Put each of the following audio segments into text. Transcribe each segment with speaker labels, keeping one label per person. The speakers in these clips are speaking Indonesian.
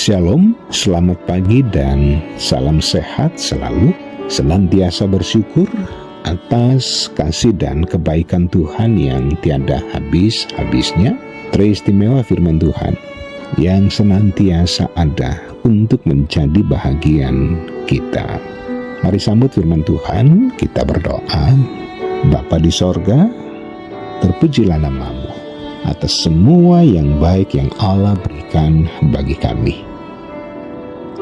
Speaker 1: Shalom, selamat pagi dan salam sehat selalu. Senantiasa bersyukur atas kasih dan kebaikan Tuhan yang tiada habis-habisnya. Teristimewa firman Tuhan yang senantiasa ada untuk menjadi bahagian kita. Mari sambut firman Tuhan, kita berdoa. Bapa di sorga, terpujilah nama-Mu atas semua yang baik yang Allah berikan bagi kami.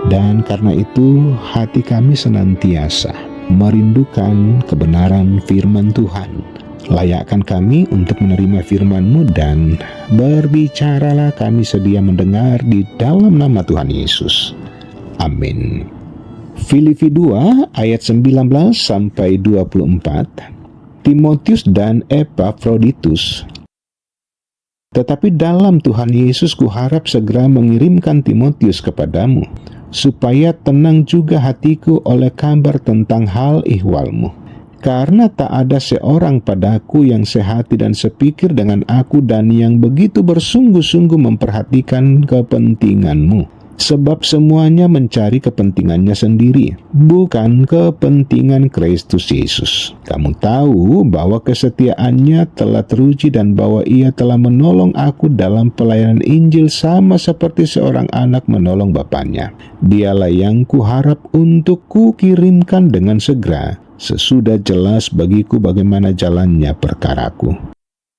Speaker 1: Dan karena itu hati kami senantiasa merindukan kebenaran firman Tuhan. Layakkan kami untuk menerima firman-Mu dan berbicaralah, kami sedia mendengar di dalam nama Tuhan Yesus. Amin. Filipi 2 ayat 19 sampai 24. Timotius dan Epafroditus. Tetapi dalam Tuhan Yesus kuharap segera mengirimkan Timotius kepadamu, supaya tenang juga hatiku oleh kabar tentang hal ihwalmu. Karena tak ada seorang padaku yang sehati dan sepikir dengan aku dan yang begitu bersungguh-sungguh memperhatikan kepentinganmu. Sebab semuanya mencari kepentingannya sendiri, bukan kepentingan Kristus Yesus. Kamu tahu bahwa kesetiaannya telah teruji dan bahwa ia telah menolong aku dalam pelayanan Injil sama seperti seorang anak menolong bapaknya. Dialah yang kuharap untuk kukirimkan dengan segera, sesudah jelas bagiku bagaimana jalannya perkaraku.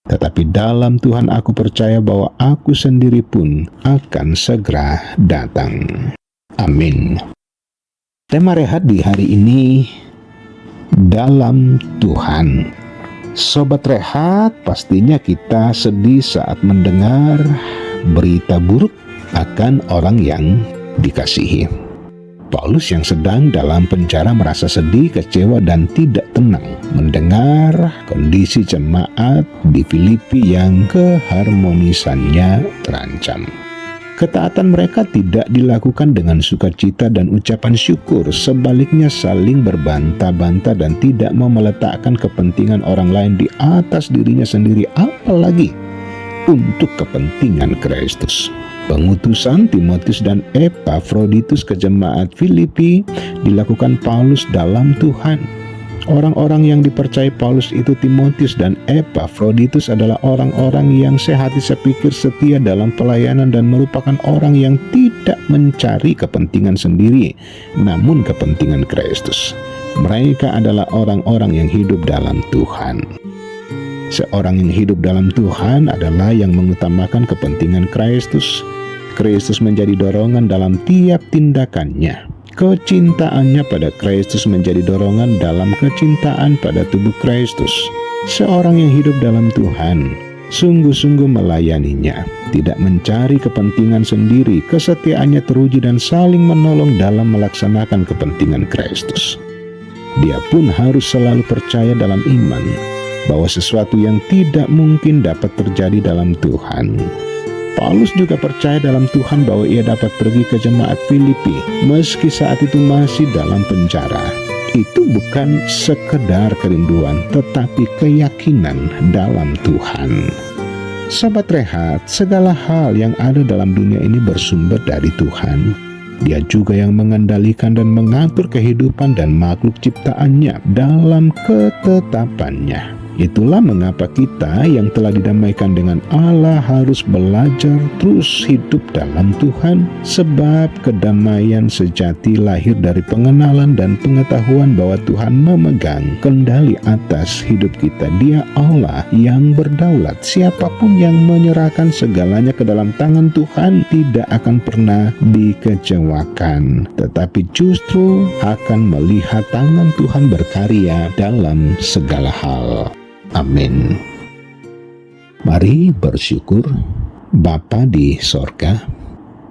Speaker 1: Tetapi dalam Tuhan aku percaya bahwa aku sendiri pun akan segera datang. Amin. Tema rehat di hari ini, dalam Tuhan. Sobat rehat, pastinya kita sedih saat mendengar berita buruk akan orang yang dikasihi. Paulus yang sedang dalam penjara merasa sedih, kecewa, dan tidak tenang mendengar kondisi jemaat di Filipi yang keharmonisannya terancam. Ketaatan mereka tidak dilakukan dengan sukacita dan ucapan syukur, sebaliknya saling berbantah-bantah dan tidak mau meletakkan kepentingan orang lain di atas dirinya sendiri, apalagi untuk kepentingan Kristus. Pengutusan Timotius dan Epafroditus ke jemaat Filipi dilakukan Paulus dalam Tuhan. Orang-orang yang dipercaya Paulus itu Timotius dan Epafroditus adalah orang-orang yang sehati sepikir, setia dalam pelayanan, dan merupakan orang yang tidak mencari kepentingan sendiri, namun kepentingan Kristus. Mereka adalah orang-orang yang hidup dalam Tuhan. Seorang yang hidup dalam Tuhan adalah yang mengutamakan kepentingan Kristus. Kristus menjadi dorongan dalam tiap tindakannya. Kecintaannya pada Kristus menjadi dorongan dalam kecintaan pada tubuh Kristus. Seorang yang hidup dalam Tuhan sungguh-sungguh melayaninya, tidak mencari kepentingan sendiri. Kesetiaannya teruji dan saling menolong dalam melaksanakan kepentingan Kristus. Dia pun harus selalu percaya dalam iman bahwa sesuatu yang tidak mungkin dapat terjadi dalam Tuhan. Paulus juga percaya dalam Tuhan bahwa ia dapat pergi ke jemaat Filipi meski saat itu masih dalam penjara. Itu bukan sekedar kerinduan, tetapi keyakinan dalam Tuhan. Sobat rehat, segala hal yang ada dalam dunia ini bersumber dari Tuhan. Dia juga yang mengendalikan dan mengatur kehidupan dan makhluk ciptaannya dalam ketetapannya. Itulah mengapa kita yang telah didamaikan dengan Allah harus belajar terus hidup dalam Tuhan, sebab kedamaian sejati lahir dari pengenalan dan pengetahuan bahwa Tuhan memegang kendali atas hidup kita. Dia Allah yang berdaulat. Siapapun yang menyerahkan segalanya ke dalam tangan Tuhan tidak akan pernah dikecewakan, tetapi justru akan melihat tangan Tuhan berkarya dalam segala hal. Amin. Mari bersyukur. Bapa di sorga,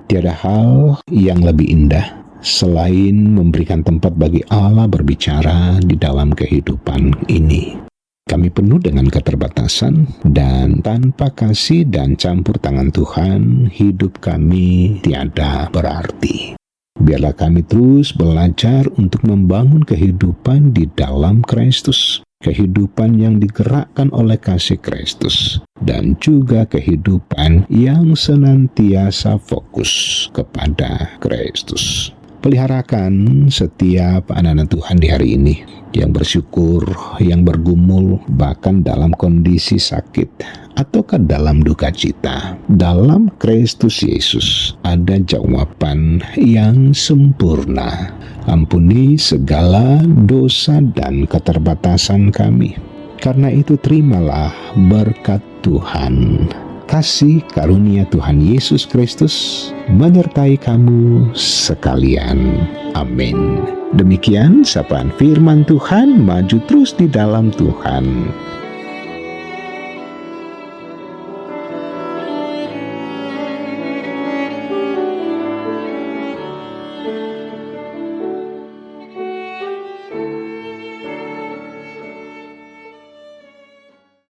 Speaker 1: tiada hal yang lebih indah selain memberikan tempat bagi Allah berbicara di dalam kehidupan ini. Kami penuh dengan keterbatasan, dan tanpa kasih dan campur tangan Tuhan, hidup kami tiada berarti. Biarlah kami terus belajar untuk membangun kehidupan di dalam Kristus. Kehidupan yang digerakkan oleh kasih Kristus. dan juga kehidupan yang senantiasa fokus kepada Kristus. Peliharakan setiap anak-anak Tuhan di hari ini yang bersyukur, yang bergumul, bahkan dalam kondisi sakit ataukah dalam duka cita. Dalam Kristus Yesus ada jawaban yang sempurna. Ampuni segala dosa dan keterbatasan kami. Karena itu terimalah berkat Tuhan. Kasih karunia Tuhan Yesus Kristus menyertai kamu sekalian. Amin. Demikian sapaan firman Tuhan, maju terus di dalam Tuhan.